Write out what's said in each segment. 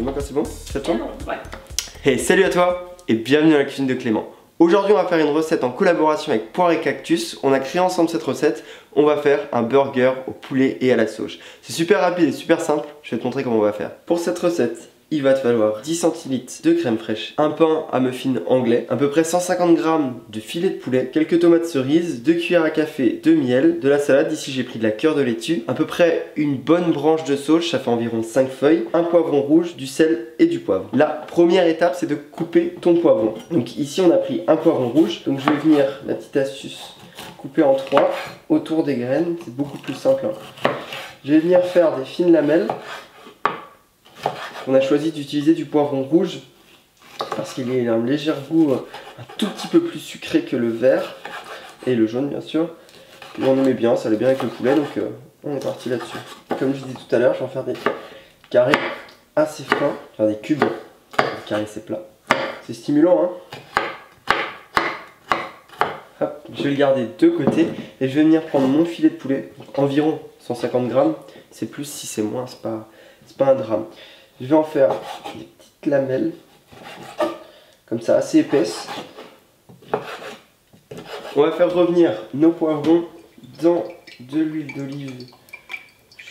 dis-moi quand c'est bon, ça te tombe? Ouais. Hey, salut à toi et bienvenue dans la cuisine de Clément. Aujourd'hui on va faire une recette en collaboration avec Poire et Cactus. On a créé ensemble cette recette. On va faire un burger au poulet et à la sauge. C'est super rapide et super simple, je vais te montrer comment on va faire. Pour cette recette, il va te falloir 10 centilitres de crème fraîche, un pain à muffin anglais, à peu près 150 g de filet de poulet, quelques tomates cerises, 2 cuillères à café de miel, de la salade, ici j'ai pris de la cœur de laitue, à peu près une bonne branche de sauge, ça fait environ 5 feuilles, un poivron rouge, du sel et du poivre. La première étape c'est de couper ton poivron. Donc ici on a pris un poivron rouge, donc je vais venir, la petite astuce, couper en 3 autour des graines, c'est beaucoup plus simple. Je vais venir faire des fines lamelles. On a choisi d'utiliser du poivron rouge parce qu'il a un léger goût un tout petit peu plus sucré que le vert et le jaune bien sûr. Et on aimait bien, ça allait bien avec le poulet, donc on est parti là-dessus. Comme je disais tout à l'heure, je vais en faire des carrés assez fins, faire des cubes. Les carrés c'est plat. C'est stimulant hein. Hop, je vais le garder de côté et je vais venir prendre mon filet de poulet, environ 150 g. C'est plus si c'est moins, c'est pas un drame. Je vais en faire des petites lamelles, comme ça, assez épaisses. On va faire revenir nos poivrons dans de l'huile d'olive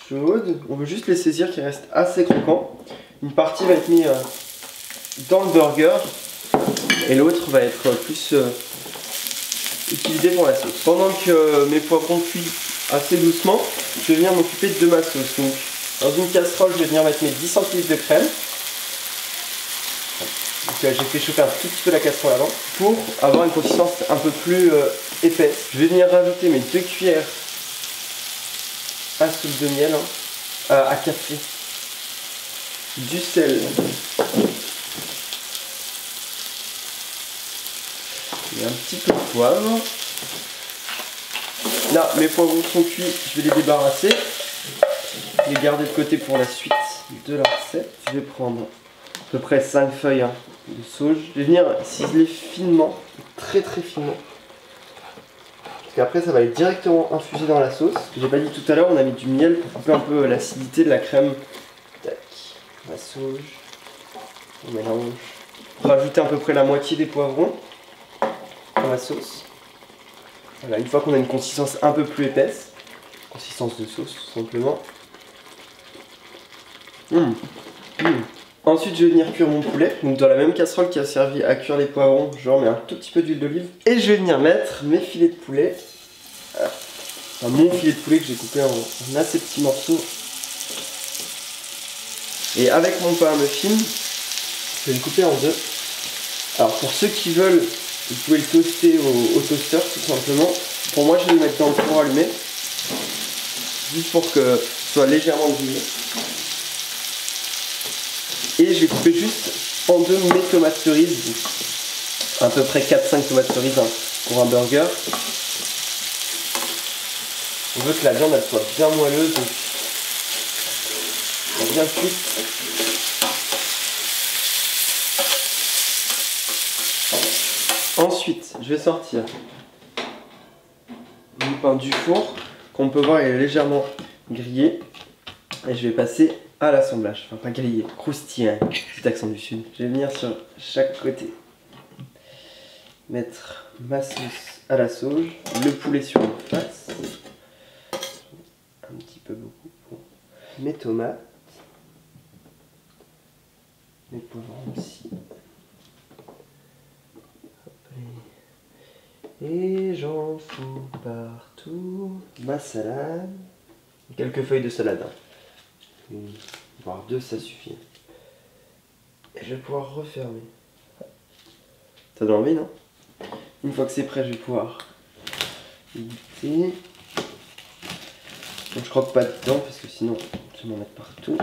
chaude. On veut juste les saisir qu'ils restent assez croquants. Une partie va être mise dans le burger et l'autre va être plus utilisée pour la sauce. Pendant que mes poivrons cuisent assez doucement, je vais venir m'occuper de ma sauce. Donc, dans une casserole, je vais venir mettre mes 10 centilitres de crème. J'ai fait chauffer un tout petit peu la casserole avant pour avoir une consistance un peu plus épaisse. Je vais venir rajouter mes 2 cuillères à soupe de miel, à café, du sel, et un petit peu de poivre. Là, mes poivrons sont cuits, je vais les débarrasser. Je vais garder de côté pour la suite de la recette. Je vais prendre à peu près 5 feuilles de sauge. Je vais venir ciseler finement, très finement. Parce qu'après ça va être directement infusé dans la sauce. J'ai pas dit tout à l'heure, on a mis du miel pour couper un peu l'acidité de la crème. Tac, la sauge, on mélange. Rajouter à peu près la moitié des poivrons dans la sauce. Voilà, une fois qu'on a une consistance un peu plus épaisse, consistance de sauce tout simplement. Ensuite je vais venir cuire mon poulet, donc dans la même casserole qui a servi à cuire les poivrons, je remets un tout petit peu d'huile d'olive. Et je vais venir mettre mes filets de poulet, enfin mon filet de poulet que j'ai coupé en assez petits morceaux. Et avec mon pain à muffin, je vais le couper en deux. Alors pour ceux qui veulent, vous pouvez le toaster au toaster tout simplement. Pour moi je vais le mettre dans le four allumé, juste pour que ce soit légèrement grillé. Et je vais couper juste en deux mes tomates cerises, à peu près 4-5 tomates cerises pour un burger. On veut que la viande elle soit bien moelleuse, donc bien cuite. Ensuite, je vais sortir mon pain du four, qu'on peut voir il est légèrement grillé, et je vais passer à l'assemblage, enfin pas grillé, croustillant, petit accent du sud. Je vais venir sur chaque côté mettre ma sauce à la sauge, le poulet sur une face, un petit peu beaucoup pour mes tomates, mes poivrons aussi, et j'en fous partout, ma salade, quelques feuilles de salade. Voire 2 ça suffit. Et je vais pouvoir refermer. Ça donne envie non? Une fois que c'est prêt je vais pouvoir goûter. Donc je croque pas dedans parce que sinon je vais m'en mettre partout.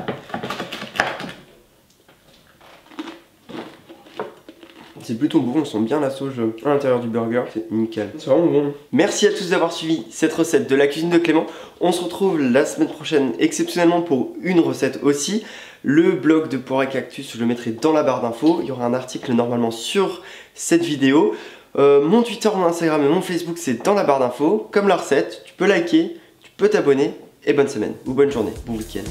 C'est plutôt bon, on sent bien la sauge à l'intérieur du burger, c'est nickel. C'est vraiment bon. Merci à tous d'avoir suivi cette recette de la cuisine de Clément. On se retrouve la semaine prochaine exceptionnellement pour une recette aussi. Le blog de Poire et Cactus, je le mettrai dans la barre d'infos. Il y aura un article normalement sur cette vidéo. Mon Twitter, mon Instagram et mon Facebook, c'est dans la barre d'infos. Comme la recette, tu peux liker, tu peux t'abonner. Et bonne semaine, ou bonne journée, bon week-end.